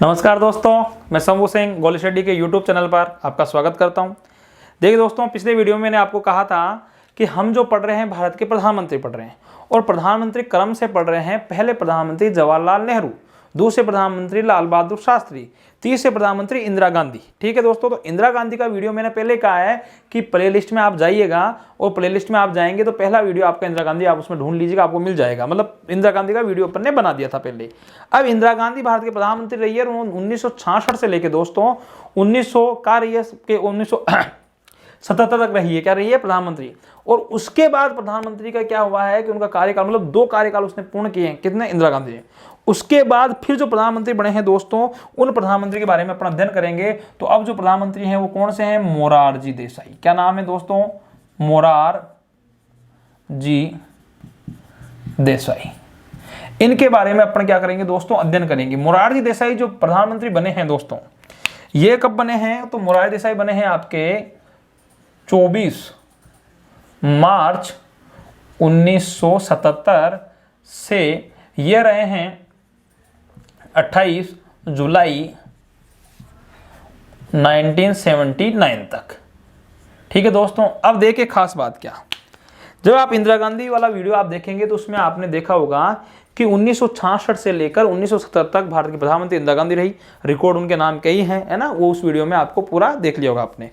नमस्कार दोस्तों, मैं शंभू सिंह गोली शेट्टी के YouTube चैनल पर आपका स्वागत करता हूं। देखिए दोस्तों, पिछले वीडियो में मैंने आपको कहा था कि हम जो पढ़ रहे हैं भारत के प्रधानमंत्री पढ़ रहे हैं और प्रधानमंत्री क्रम से पढ़ रहे हैं। पहले प्रधानमंत्री जवाहरलाल नेहरू, दूसरे प्रधानमंत्री लाल बहादुर शास्त्री, तीसरे प्रधानमंत्री इंदिरा गांधी। ठीक है दोस्तों, तो इंदिरा गांधी का वीडियो मैंने पहले कहा है कि प्लेलिस्ट में आप जाइएगा और प्लेलिस्ट में आप जाएंगे तो पहला वीडियो आपका इंदिरा गांधी, आप उसमें ढूंढ लीजिएगा, आपको मिल जाएगा। मतलब इंदिरा गांधी का वीडियो अपन ने बना दिया था पहले। अब इंदिरा गांधी भारत के प्रधानमंत्री रही है 1966 से लेके दोस्तों 1900 का रही है के 1977 तक रही है, क्या रही है, प्रधानमंत्री। और उसके बाद प्रधानमंत्री का क्या हुआ है कि उनका कार्यकाल, मतलब 2 कार्यकाल उसने पूर्ण किए हैं। कितने? इंदिरा गांधी ने। उसके बाद फिर जो प्रधानमंत्री बने हैं दोस्तों, उन प्रधानमंत्री के बारे में अपना अध्ययन करेंगे। तो अब जो प्रधानमंत्री हैं वो कौन से हैं? मोरारजी देसाई। क्या नाम है दोस्तों? मोरारजी देसाई। इनके बारे में अपन क्या करेंगे दोस्तों? अध्ययन करेंगे। मोरारजी देसाई जो प्रधानमंत्री बने हैं दोस्तों, ये कब बने हैं? तो मोरारजी देसाई बने हैं आपके 24 मार्च 1977 से ये रहे हैं 28 जुलाई 1979 तक। ठीक है दोस्तों, अब देखिए खास बात क्या, जब आप इंदिरा गांधी वाला वीडियो आप देखेंगे तो उसमें आपने देखा होगा कि 1966 से लेकर 1970 तक भारत की प्रधानमंत्री इंदिरा गांधी रही। रिकॉर्ड उनके नाम कई हैं, है ना, वो उस वीडियो में आपको पूरा देख लिया होगा आपने।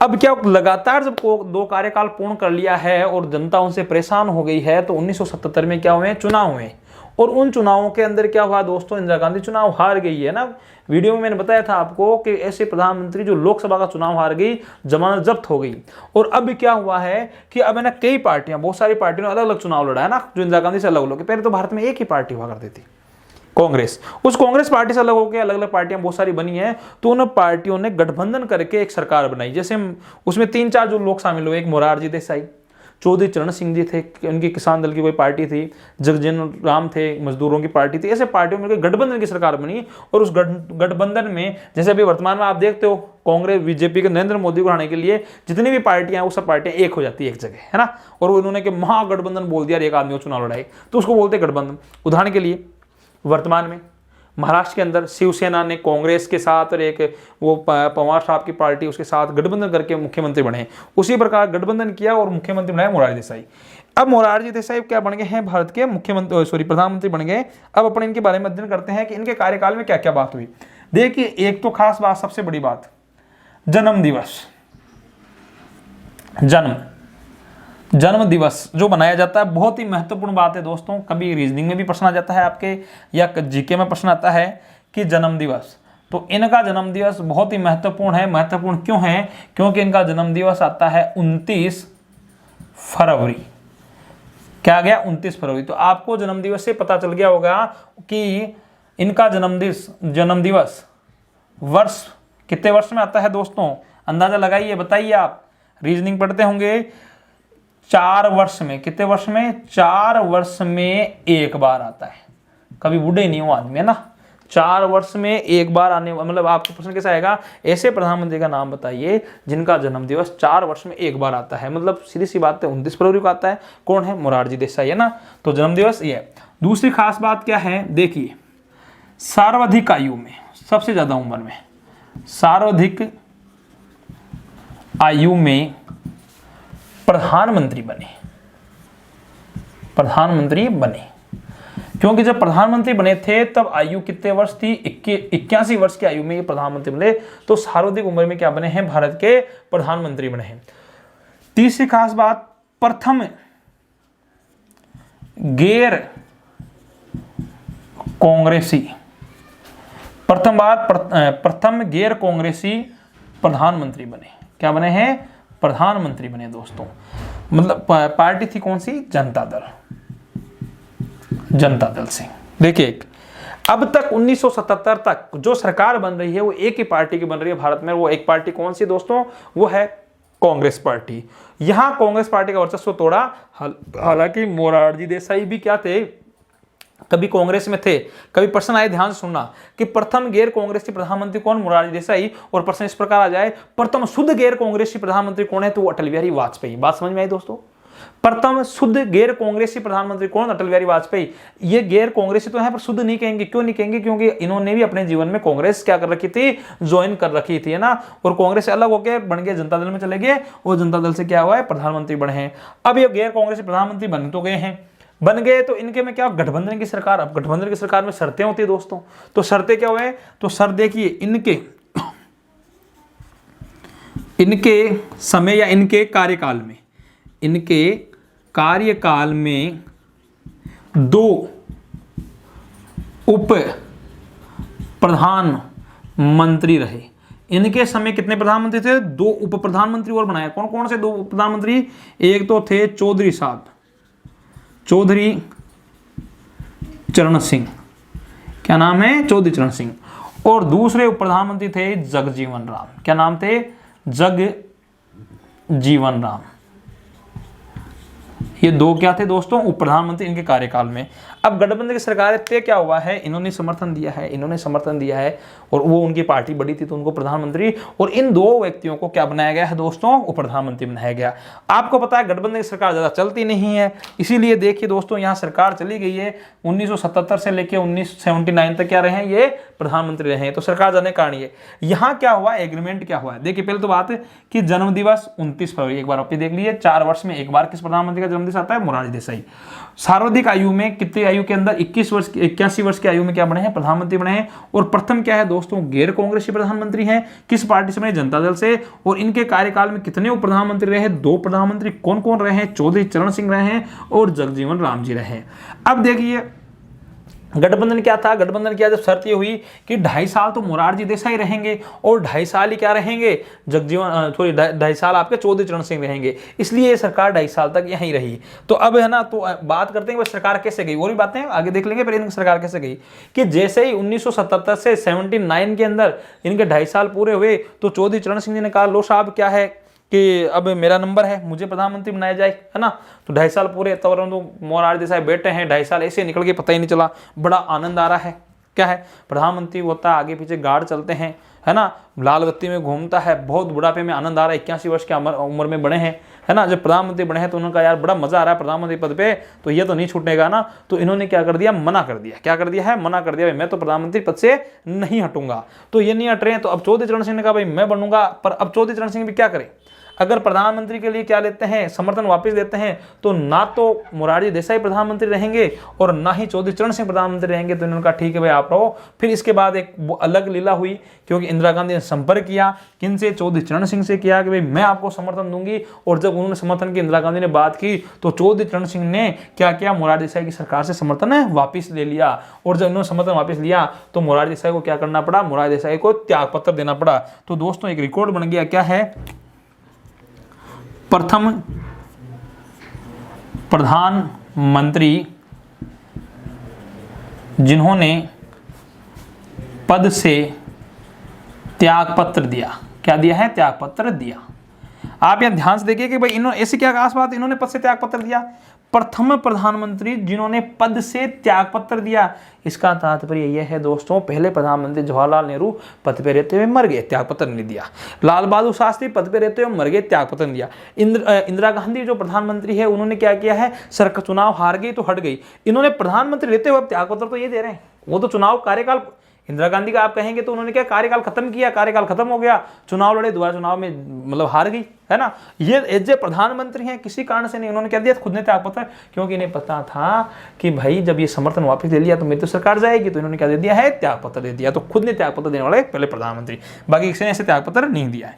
अब क्या लगातार जब 2 कार्यकाल पूर्ण कर लिया है और जनता उनसे परेशान हो गई है, तो 1977 में क्या हुए? चुनाव हुए। और उन चुनावों के अंदर क्या हुआ दोस्तों? इंदिरा गांधी चुनाव हार गई है ना। वीडियो में मैंने बताया था आपको कि ऐसे प्रधानमंत्री जो लोकसभा का चुनाव हार गई, जमानत जब्त हो गई। और अब क्या हुआ है कि अब है ना, कई पार्टियां, बहुत सारी पार्टियों ने अलग अलग चुनाव लड़ा है ना, जो इंदिरा गांधी से अलग अलग। पहले तो भारत में एक ही पार्टी हुआ करती थी, कांग्रेस। उस कांग्रेस पार्टी से अलग होकर अलग अलग पार्टियां बहुत सारी बनी हैं। तो उन पार्टियों ने गठबंधन करके एक सरकार बनाई। जैसे उसमें 3-4 जो लोग शामिल हुए, एक मोरारजी देसाई, चौधरी चरण सिंह जी थे, उनकी किसान दल की कोई पार्टी थी, जगजीवन राम थे, मजदूरों की पार्टी थी। ऐसे पार्टियों में गठबंधन की सरकार बनी। और उस गठबंधन में, जैसे अभी वर्तमान में आप देखते हो, कांग्रेस बीजेपी के नरेंद्र मोदी को हराने के लिए जितनी भी पार्टियां हैं वो सब पार्टियां एक हो जाती है एक जगह, है ना। और उन्होंने कि महागठबंधन बोल दिया, एक आदमी को चुनाव लड़ाई, तो उसको बोलते गठबंधन। उदाहरण के लिए वर्तमान में महाराष्ट्र के अंदर शिवसेना ने कांग्रेस के साथ और एक वो पवार साहब की पार्टी उसके साथ गठबंधन करके मुख्यमंत्री बने। उसी प्रकार गठबंधन किया और मुख्यमंत्री बनाए मोरारजी देसाई। अब मोरारजी देसाई क्या बन गए हैं? भारत के प्रधानमंत्री बन गए। अब अपन इनके बारे में अध्ययन करते हैं कि इनके कार्यकाल में क्या क्या बात हुई। देखिए, एक तो खास बात, सबसे बड़ी बात, जन्म दिवस। जन्म दिवस जो मनाया जाता है, बहुत ही महत्वपूर्ण बात है दोस्तों। कभी रीजनिंग में भी प्रश्न आ जाता है आपके, या जीके में प्रश्न आता है कि जन्म दिवस। तो इनका जन्म दिवस बहुत ही महत्वपूर्ण है। महत्वपूर्ण क्यों है? क्योंकि इनका जन्म दिवस आता है 29 फरवरी। क्या आ गया? 29 फरवरी। तो आपको जन्म दिवस से पता चल गया होगा कि इनका जन्म दिवस वर्ष कितने वर्ष में आता है दोस्तों? अंदाजा लगाइए, बताइए आप। रीजनिंग पढ़ते होंगे। 4 वर्ष में। कितने वर्ष में? 4 वर्ष में एक बार आता है। कभी बूढ़े नहीं हो आदमी, है ना। 4 वर्ष में एक बार आने, मतलब आपको प्रश्न कैसा आएगा? ऐसे प्रधानमंत्री का नाम बताइए जिनका जन्म दिवस 4 वर्ष में एक बार आता है। मतलब सीधी सी बात है, 29 फरवरी को आता है। कौन है? मोरारजी देसाई, है ना। तो जन्म दिवस ये है। दूसरी खास बात क्या है? देखिए, सर्वाधिक आयु में, सबसे ज्यादा उम्र में, सर्वाधिक आयु में प्रधानमंत्री बने। क्योंकि जब प्रधानमंत्री बने थे तब आयु कितने वर्ष थी? 81 वर्ष की आयु में ये प्रधानमंत्री बने। तो सर्वाधिक उम्र में क्या बने हैं? भारत के प्रधानमंत्री बने हैं। तीसरी खास बात, प्रथम गैर कांग्रेसी प्रधानमंत्री बने। क्या बने हैं? प्रधानमंत्री बने दोस्तों। मतलब पार्टी थी कौन सी? जनता दल से। देखिए, अब तक 1977 तक जो सरकार बन रही है वो एक ही पार्टी की बन रही है भारत में। वो एक पार्टी कौन सी दोस्तों? वो है कांग्रेस पार्टी। यहां कांग्रेस पार्टी का वर्चस्व तोड़ा। हालांकि मोरारजी देसाई भी क्या थे? कभी कांग्रेस में थे। कभी प्रश्न आए, ध्यान से सुनना, कि प्रथम गैर कांग्रेसी प्रधानमंत्री कौन? मोरारजी देसाई। और प्रश्न इस प्रकार आ जाए, प्रथम शुद्ध गैर कांग्रेसी प्रधानमंत्री कौन है? तो वो अटल बिहारी वाजपेयी। बात समझ में आई दोस्तों? प्रथम शुद्ध गैर कांग्रेसी प्रधानमंत्री कौन? अटल बिहारी वाजपेयी। ये गैर कांग्रेसी तो है पर शुद्ध नहीं कहेंगे। क्यों नहीं कहेंगे? क्योंकि इन्होंने भी अपने जीवन में कांग्रेस क्या कर रखी थी? ज्वाइन कर रखी थी, है ना। और कांग्रेस से अलग होकर बन गए, जनता दल में चले गए और जनता दल से क्या हुआ है? प्रधानमंत्री बने हैं। अब ये गैर कांग्रेसी प्रधानमंत्री बन तो गए हैं, बन गए तो इनके में क्या? गठबंधन की सरकार। अब गठबंधन की सरकार में शर्तें होती है दोस्तों, तो शर्तें क्या हुए? तो शर्त देखिए, इनके समय या इनके कार्यकाल में 2 उप प्रधानमंत्री रहे। इनके समय कितने प्रधानमंत्री थे? 2 उप प्रधानमंत्री और बनाए। कौन कौन से 2 उप प्रधानमंत्री? एक तो थे चौधरी साहब, चौधरी चरण सिंह, क्या नाम है? चौधरी चरण सिंह। और दूसरे उप प्रधानमंत्री थे जगजीवन राम। क्या नाम थे? जगजीवन राम। ये 2 क्या थे दोस्तों? उप प्रधानमंत्री इनके कार्यकाल में। अब गठबंधन की सरकार तय क्या हुआ है? इन्होंने समर्थन दिया है और वो उनकी पार्टी बड़ी थी तो उनको प्रधानमंत्री, और इन 2 व्यक्तियों को क्या बनाया गया है दोस्तों? उप प्रधानमंत्री बनाया गया। आपको पता है गठबंधन की सरकार ज्यादा चलती नहीं है, इसीलिए देखिए दोस्तों यहाँ सरकार चली गई है 1977 से लेकर 1979 तक क्या रहे हैं? ये प्रधानमंत्री रहे हैं। तो सरकार जाने कारण ये यहाँ क्या हुआ? एग्रीमेंट क्या हुआ है? देखिए पहले तो बात है कि जन्म दिवस 29 फरवरी, एक बार आप देख लीजिए, 4 वर्ष में एक बार किस प्रधानमंत्री का जन्म दिवस आता है? मोरारजी देसाई। सर्वाधिक आयु में कितनी आयु के अंदर? 81 वर्ष की आयु में क्या बने हैं? प्रधानमंत्री बने हैं। और प्रथम क्या है दोस्तों? गैर कांग्रेसी प्रधानमंत्री हैं। किस पार्टी से बने? जनता दल से। और इनके कार्यकाल में कितने उप प्रधानमंत्री रहे? 2 प्रधानमंत्री। कौन कौन रहे हैं? चौधरी चरण सिंह रहे हैं और जगजीवन राम जी रहे। अब देखिए गठबंधन क्या था? गठबंधन क्या, जब शर्त ये हुई कि 2.5 साल तो मोरारजी देसाई रहेंगे और 2.5 साल ही क्या रहेंगे? 2.5 साल आपके चौधरी चरण सिंह रहेंगे, इसलिए ये सरकार 2.5 साल तक यहीं रही। तो अब है ना, तो बात करते हैं सरकार कैसे गई, और भी बातें आगे देख लेंगे। पर इनकी सरकार कैसे गई कि जैसे ही 1977 से 79 के अंदर इनके 2.5 साल पूरे हुए तो चौधरी चरण सिंह जी ने कहा, लो साहब क्या है कि अब मेरा नंबर है, मुझे प्रधानमंत्री बनाया जाए, है ना। तो 2.5 साल पूरे, तब तो मोरारजी देसाई बैठे हैं, 2.5 साल ऐसे निकल के पता ही नहीं चला। बड़ा आनंद आ रहा है। क्या है? प्रधानमंत्री होता है, आगे पीछे गार्ड चलते हैं, है ना, लाल बत्ती में घूमता है, बहुत बुढ़ापे में आनंद आ रहा है। 81 वर्ष की उम्र में बने हैं, है ना। जब प्रधानमंत्री बने हैं तो उन्होंने कहा यार बड़ा मजा आ रहा है प्रधानमंत्री पद पे, तो ये तो नहीं छूटेगा ना। तो इन्होंने क्या कर दिया? मना कर दिया। क्या कर दिया है? मना कर दिया, भाई मैं तो प्रधानमंत्री पद से नहीं हटूंगा। तो ये नहीं हट रहे हैं। तो अब चौधरी चरण सिंह ने कहा भाई मैं बनूंगा। पर अब चौधरी चरण सिंह भी क्या करें? अगर प्रधानमंत्री के लिए क्या लेते हैं? समर्थन वापस लेते हैं, तो ना तो मोरारजी देसाई प्रधानमंत्री रहेंगे और ना ही चौधरी चरण सिंह प्रधानमंत्री रहेंगे। तो इन्होंने कहा ठीक है भाई आप रहो। फिर इसके बाद एक अलग लीला हुई, क्योंकि इंदिरा गांधी ने संपर्क किया, किनसे? चौधरी चरण सिंह से किया कि भाई मैं आपको समर्थन दूंगी। और जब उन्होंने समर्थन की इंदिरा गांधी ने बात की तो चौधरी चरण सिंह ने क्या किया? मोरारजी देसाई की सरकार से समर्थन वापिस ले लिया। और जब उन्होंने समर्थन वापस लिया तो मोरारजी देसाई को क्या करना पड़ा? मोरारजी देसाई को त्यागपत्र देना पड़ा। तो दोस्तों एक रिकॉर्ड बन गया। क्या है? प्रथम प्रधानमंत्री जिन्होंने पद से त्यागपत्र दिया। क्या दिया है? त्यागपत्र दिया। आप यहां ध्यान से देखिए कि भाई इन्होंने ऐसी क्या खास बात, इन्होंने पद से त्यागपत्र दिया। प्रथम प्रधानमंत्री जिन्होंने पद से त्यागपत्र दिया, इसका तात्पर्य यह है दोस्तों, पहले प्रधानमंत्री जवाहरलाल नेहरू पद पे रहते हुए मर गए, त्यागपत्र नहीं दिया। लाल बहादुर शास्त्री पद पे रहते हुए मर गए, त्यागपत्र नहीं दिया। इंदिरा गांधी जो प्रधानमंत्री है उन्होंने क्या किया है? सरकार चुनाव हार गई तो हट गई। इन्होंने प्रधानमंत्री रहते हुए त्यागपत्र तो ये दे रहे हैं, वो तो चुनाव कार्यकाल इंदिरा गांधी का आप कहेंगे तो उन्होंने क्या कार्यकाल खत्म किया, कार्यकाल खत्म हो गया, चुनाव लड़े, दोबारा चुनाव में मतलब हार गई, है ना। ये एज प्रधानमंत्री हैं, किसी कारण से नहीं, उन्होंने क्या दिया? खुद ने त्यागपत्र, क्योंकि इन्हें पता था कि भाई जब ये समर्थन वापस ले लिया तो मेरी तो सरकार जाएगी, तो इन्होंने क्या दे दिया है? त्यागपत्र दे दिया। तो खुद ने त्यागपत्र देने वाले पहले प्रधानमंत्री, बाकी किसी ने ऐसे त्यागपत्र नहीं दिया है।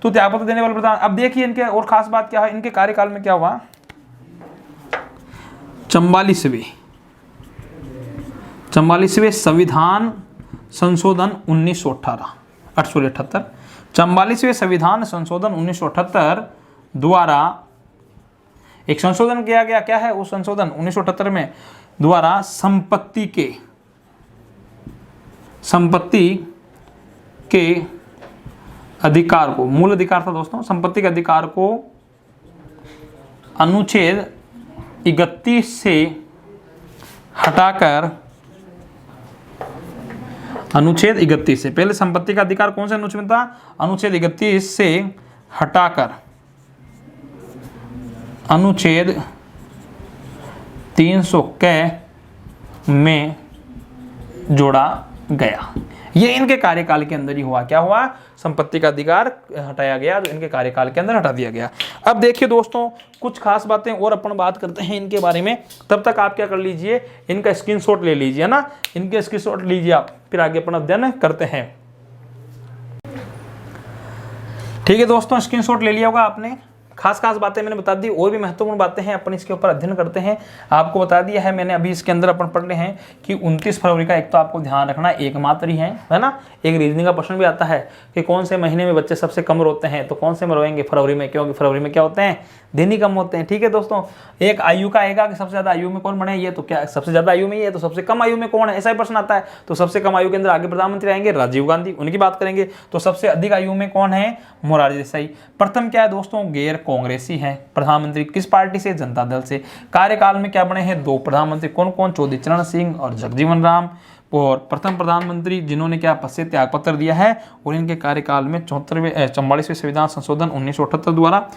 तो त्यागपत्र देने वाले प्रधान। अब देखिए इनके और खास बात क्या है, इनके कार्यकाल में क्या हुआ? 44वें संविधान संशोधन 1978 44वें संविधान संशोधन 1978 द्वारा एक संशोधन किया गया। क्या है? उस संशोधन 1978 में द्वारा संपत्ति के अधिकार को, मूल अधिकार था दोस्तों, संपत्ति के अधिकार को अनुच्छेद 31 से हटाकर, अनुच्छेद 31 से, पहले संपत्ति का अधिकार कौन से अनुच्छेद में था? अनुच्छेद 31 से हटाकर अनुच्छेद 300 क में जोड़ा गया। ये इनके कार्यकाल के अंदर ही हुआ। क्या हुआ? संपत्ति का अधिकार हटाया गया, जो इनके कार्यकाल के अंदर हटा दिया गया। अब देखिए दोस्तों, कुछ खास बातें और अपन बात करते हैं इनके बारे में। तब तक आप क्या कर लीजिए, इनका स्क्रीनशॉट ले लीजिए ना, इनके स्क्रीनशॉट लीजिए आप, फिर आगे अपन अध्ययन करते हैं। ठीक है दोस्तों, स्क्रीनशॉट ले लिया होगा आपने। खास बातें मैंने बता दी, और भी महत्वपूर्ण बातें हैं, अपन इसके ऊपर अध्ययन करते हैं। आपको बता दिया है मैंने, अभी इसके अंदर अपन पढ़ रहे हैं कि 29 फरवरी का एक तो आपको ध्यान रखना एकमात्र ही है ना। एक रीजनिंग का प्रश्न भी आता है कि कौन से महीने में बच्चे सबसे कम रोते हैं, तो कौन से में रोएंगे? फरवरी में, क्योंकि फरवरी में क्या होते हैं? दिन ही कम होते हैं। ठीक है दोस्तों, एक आयु का आएगा कि सबसे ज्यादा आयु में कौन बने, ये तो क्या सबसे ज्यादा आयु में ही है, तो सबसे कम आयु में कौन है, ऐसा ही प्रश्न आता है। तो सबसे कम आयु के अंदर आगे प्रधानमंत्री आएंगे राजीव गांधी, उनकी बात करेंगे। तो सबसे अधिक आयु में कौन है? मोरारजी देसाई। प्रथम क्या है दोस्तों? गैर कांग्रेसी है प्रधानमंत्री। किस पार्टी से? जनता दल से। कार्यकाल में क्या बने हैं? 2 प्रधानमंत्री। कौन कौन? चौधरी चरण सिंह और जगजीवन राम। और प्रथम प्रधानमंत्री जिन्होंने क्या पद से त्याग पत्र दिया है, और इनके कार्यकाल में 44वें संविधान संशोधन 1978 द्वारा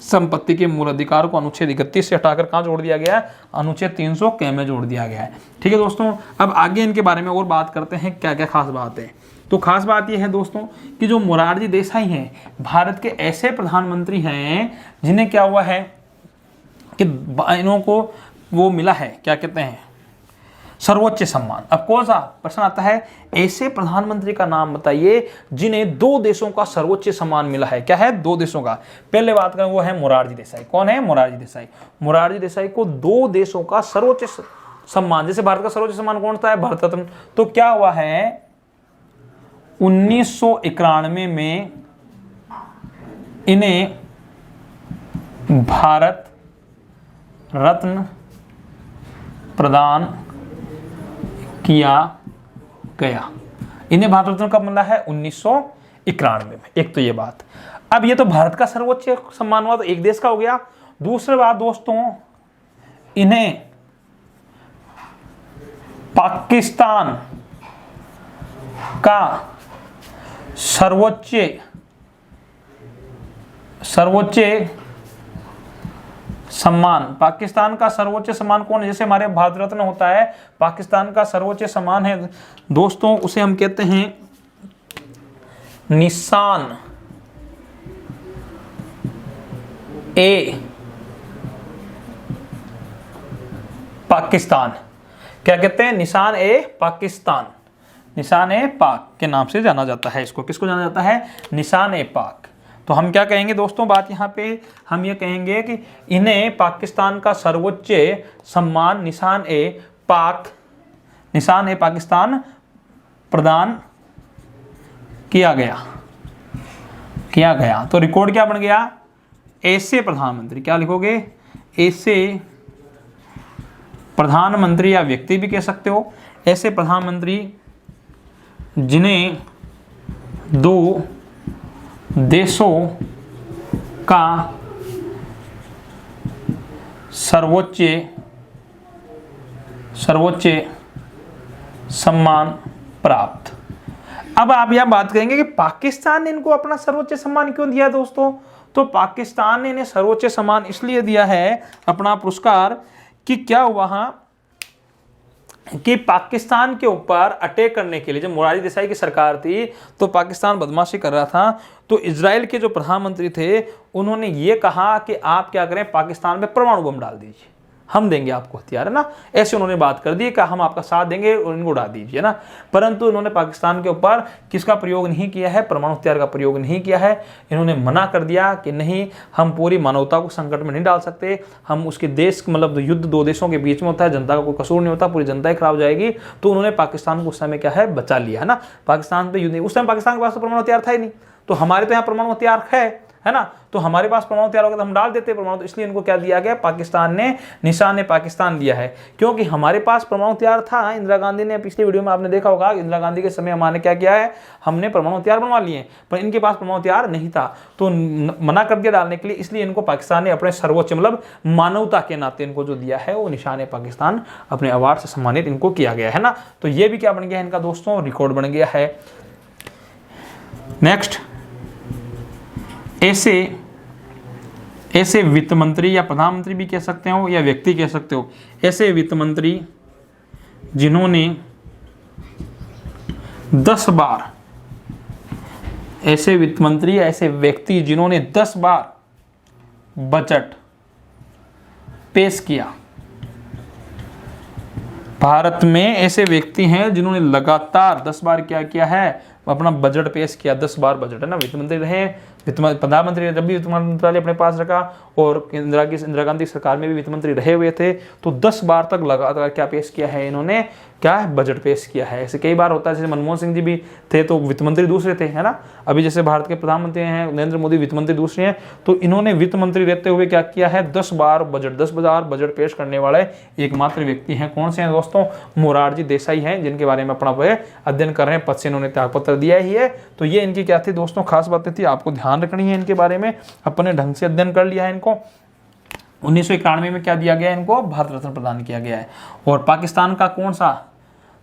संपत्ति के मूल अधिकार को अनुच्छेद 31 से हटाकर कहाँ जोड़ दिया गया है? अनुच्छेद 300 क में जोड़ दिया गया है। ठीक है दोस्तों, अब आगे इनके बारे में और बात करते हैं, क्या क्या खास बात है। तो खास बात यह है दोस्तों कि जो मोरारजी देसाई हैं, भारत के ऐसे प्रधानमंत्री हैं जिन्हें क्या हुआ है कि इन्हों को वो मिला है, क्या कहते हैं, सर्वोच्च सम्मान। अब कौन सा प्रश्न आता है? ऐसे प्रधानमंत्री का नाम बताइए जिन्हें 2 देशों का सर्वोच्च सम्मान मिला है। क्या है? 2 देशों का। पहले बात करें, वो है मोरारजी देसाई। कौन है? मोरारजी देसाई। मोरारजी देसाई को 2 देशों का सर्वोच्च सम्मान, जैसे भारत का सर्वोच्च सम्मान कौन सा है? भारत रत्न। तो क्या हुआ है? 1991 में इन्हें भारत रत्न प्रदान किया गया। इन्हें भारत रत्न कब मिला है? 1991 में। एक तो ये बात। अब ये तो भारत का सर्वोच्च सम्मान हुआ, तो एक देश का हो गया। दूसरी बात दोस्तों, इन्हें पाकिस्तान का सर्वोच्च सम्मान, पाकिस्तान का सर्वोच्च सम्मान कौन है? जैसे हमारे भारत रत्न होता है, पाकिस्तान का सर्वोच्च सम्मान है दोस्तों, उसे हम कहते हैं निशान ए पाकिस्तान। क्या कहते हैं? निशान ए पाकिस्तान। निशान ए पाक के नाम से जाना जाता है इसको। किसको जाना जाता है? निशान ए पाक। तो हम क्या कहेंगे दोस्तों, बात यहाँ पे हम ये कहेंगे कि इन्हें पाकिस्तान का सर्वोच्च सम्मान निशान ए पाकिस्तान प्रदान किया गया। तो रिकॉर्ड क्या बन गया? ऐसे प्रधानमंत्री, क्या लिखोगे? ऐसे प्रधानमंत्री, या व्यक्ति भी कह सकते हो, ऐसे प्रधानमंत्री जिन्हें 2 देशों का सर्वोच्च सम्मान प्राप्त। अब आप यह बात करेंगे कि पाकिस्तान ने इनको अपना सर्वोच्च सम्मान क्यों दिया दोस्तों? तो पाकिस्तान ने इन्हें सर्वोच्च सम्मान इसलिए दिया है, अपना पुरस्कार, कि क्या हुआ कि पाकिस्तान के ऊपर अटैक करने के लिए, जब मोरारजी देसाई की सरकार थी तो पाकिस्तान बदमाशी कर रहा था, तो इजराइल के जो प्रधानमंत्री थे उन्होंने ये कहा कि आप क्या करें, पाकिस्तान में परमाणु बम डाल दीजिए, हम देंगे आपको हथियार, है ना। ऐसे उन्होंने बात कर दी कि हम आपका साथ देंगे और इनको उड़ा दीजिए ना। परंतु इन्होंने पाकिस्तान के ऊपर किसका प्रयोग नहीं किया है? परमाणु हथियार का प्रयोग नहीं किया है। इन्होंने मना कर दिया कि नहीं, हम पूरी मानवता को संकट में नहीं डाल सकते, हम उसके देश, मतलब युद्ध 2 देशों के बीच में होता है, जनता का कोई कसूर नहीं होता, पूरी जनता ही खराब जाएगी। तो उन्होंने पाकिस्तान को उस समय क्या है, बचा लिया, है ना। पाकिस्तान पर युद्ध, उस समय पाकिस्तान के पास तो परमाणु हथियार था ही नहीं, तो हमारे तो यहाँ परमाणु हथियार है ना, तो हमारे पास परमाणु हथियार होगा तो हम डाल देते परमाणु। तो इसलिए इनको क्या दिया गया, पाकिस्तान ने निशान पाकिस्तान दिया है, क्योंकि हमारे पास परमाणु हथियार था। इंदिरा गांधी ने, पिछले वीडियो में आपने देखा होगा, इंदिरा गांधी के समय हमारे क्या किया है, हमने परमाणु हथियार बनवा लिए, पर इनके पास परमाणु हथियार नहीं था, तो मना कर दिया डालने के लिए। इसलिए इनको पाकिस्तान ने अपने सर्वोच्च, मतलब मानवता के नाते इनको जो दिया है वो निशान पाकिस्तान, अपने अवार्ड से सम्मानित इनको किया गया है ना। तो ये भी क्या बन गया है इनका दोस्तों, रिकॉर्ड बन गया है। नेक्स्ट, ऐसे वित्त मंत्री या प्रधानमंत्री भी कह सकते हो या व्यक्ति कह सकते हो, ऐसे वित्त मंत्री जिन्होंने 10 बार, ऐसे वित्त मंत्री ऐसे व्यक्ति जिन्होंने 10 बार बजट पेश किया। भारत में ऐसे व्यक्ति हैं जिन्होंने लगातार 10 बार क्या किया है, अपना बजट पेश किया। 10 बार बजट है ना, वित्त मंत्री रहे, प्रधानमंत्री ने जब भी वित्त मंत्रालय अपने पास रखा, और इंदिरा गांधी सरकार में भी वित्त मंत्री रहे हुए थे, तो 10 बार तक लगातार क्या पेश किया है इन्होंने, क्या है, बजट पेश किया है। ऐसे कई बार होता है, जैसे मनमोहन सिंह जी भी थे तो वित्त मंत्री दूसरे थे, है ना। अभी जैसे भारत के प्रधानमंत्री हैं नरेंद्र मोदी, वित्त मंत्री दूसरे हैं, तो इन्होंने वित्त मंत्री रहते हुए क्या किया है, 10 बार बजट पेश करने वाले एकमात्र व्यक्ति हैं। कौन से हैं दोस्तों, मोरारजी देसाई हैं, जिनके बारे में अपना अध्ययन कर रहे हैं, पद से इन्होंने त्यागपत्र दिया ही है। तो ये इनकी क्या थी दोस्तों, खास बातें थी, आपको ध्यान रखनी है इनके बारे में, अपने ढंग से अध्ययन कर लिया है इनको। 1991 में क्या दिया गया, इनको भारत रत्न प्रदान किया गया है। और पाकिस्तान का कौन सा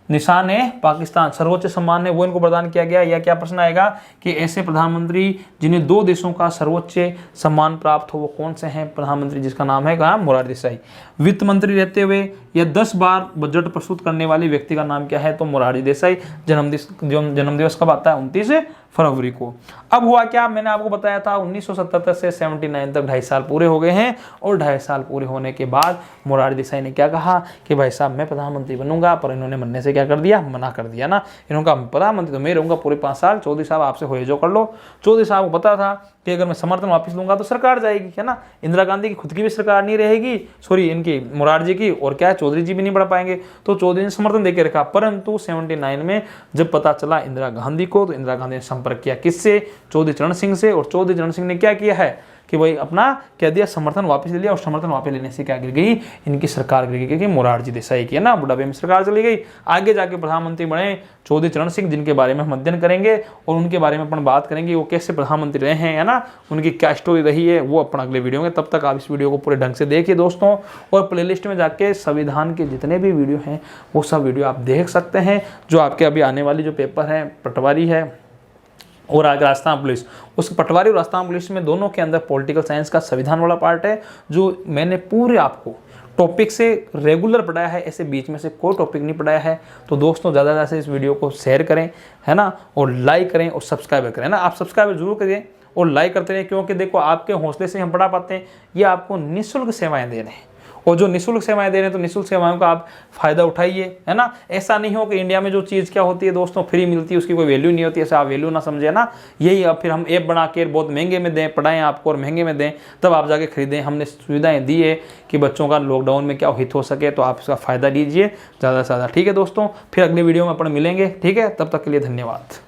निशान है, पाकिस्तान सर्वोच्च सम्मान है, वो इनको प्रदान किया गया। या क्या प्रश्न आएगा कि ऐसे प्रधानमंत्री जिन्हें 2 देशों का सर्वोच्च सम्मान प्राप्त हो, वो कौन से हैं प्रधानमंत्री, जिसका नाम है कहाँ, मोरारजी देसाई। वित्त मंत्री रहते हुए या 10 बार बजट प्रस्तुत करने वाले व्यक्ति का नाम क्या है, तो मोरारजी देसाई। जन्म दिवस कब आता है, 29 फरवरी को। अब हुआ क्या, मैंने आपको बताया था 1977 से 79 तक 2.5 साल पूरे हो गए हैं, और 2.5 साल पूरे होने के बाद मोरारजी देसाई ने क्या कहा कि भाई साहब मैं प्रधानमंत्री बनूंगा, पर इन्होंने बनने से क्या कर दिया, मना कर दिया ना। इन्होंने कहा प्रधानमंत्री तो मैं रहूंगा पूरे 5 साल, चौधरी साहब आपसे हो जो कर लो। चौधरी साहब को पता था कि अगर मैं समर्थन वापस लूंगा तो सरकार जाएगी, है ना। इंदिरा गांधी की खुद की भी सरकार नहीं रहेगी, सॉरी इनकी मोरारजी की, और क्या है चौधरी जी भी नहीं बढ़ पाएंगे, तो चौधरी ने समर्थन देके रखा। परंतु 79 में जब पता चला इंदिरा गांधी को, तो इंदिरा गांधी ने संपर्क किया किससे, चौधरी चरण सिंह से। और चौधरी चरण सिंह ने क्या किया है कि भाई अपना कह दिया, समर्थन वापस ले लिया, और समर्थन वापस लेने से क्या गिर गई, इनकी सरकार गिर गई, क्योंकि मोरारजी देसाई की है ना, बुढ़ापे में सरकार चली गई। आगे जाके प्रधानमंत्री बने चौधरी चरण सिंह, जिनके बारे में हम अध्ययन करेंगे और उनके बारे में अपन बात करेंगे, वो कैसे प्रधानमंत्री रहे हैं, है ना, उनकी क्या स्टोरी रही है, वो अपन अगले वीडियो में। तब तक आप इस वीडियो को पूरे ढंग से देखिए दोस्तों, और प्लेलिस्ट में जाके संविधान के जितने भी वीडियो हैं वो सब वीडियो आप देख सकते हैं। जो आपके अभी आने वाली जो पेपर है, पटवारी है और आगे राजस्थान पुलिस, उस पटवारी और राजस्थान पुलिस में दोनों के अंदर पॉलिटिकल साइंस का संविधान वाला पार्ट है, जो मैंने पूरे आपको टॉपिक से रेगुलर पढ़ाया है, ऐसे बीच में से कोई टॉपिक नहीं पढ़ाया है। तो दोस्तों ज़्यादा से ज़्यादा इस वीडियो को शेयर करें, है ना, और लाइक करें और सब्सक्राइब करें ना। आप सब्सक्राइब जरूर करें और लाइक करते रहें, क्योंकि देखो आपके हौसले से हम पढ़ा पाते हैं। ये आपको निःशुल्क सेवाएं दे रहे हैं, और जो निःशुल्क सेवाएं दे रहे हैं, तो निःशुल्क सेवाओं का आप फायदा उठाइए, है ना। ऐसा नहीं हो कि इंडिया में जो चीज़ क्या होती है दोस्तों, फ्री मिलती है, उसकी कोई वैल्यू नहीं होती, ऐसा आप वैल्यू ना समझे ना। यही अब फिर हम ऐप बना के बहुत महंगे में दें, पढ़ाएं आपको और महंगे में दें, तब आप जाके खरीदें। हमने सुविधाएं दी है कि बच्चों का लॉकडाउन में क्या हित हो सके, तो आप इसका फ़ायदा लीजिए ज़्यादा से ज़्यादा, ठीक है दोस्तों। फिर अगले वीडियो में अपन मिलेंगे, ठीक है, तब तक के लिए धन्यवाद।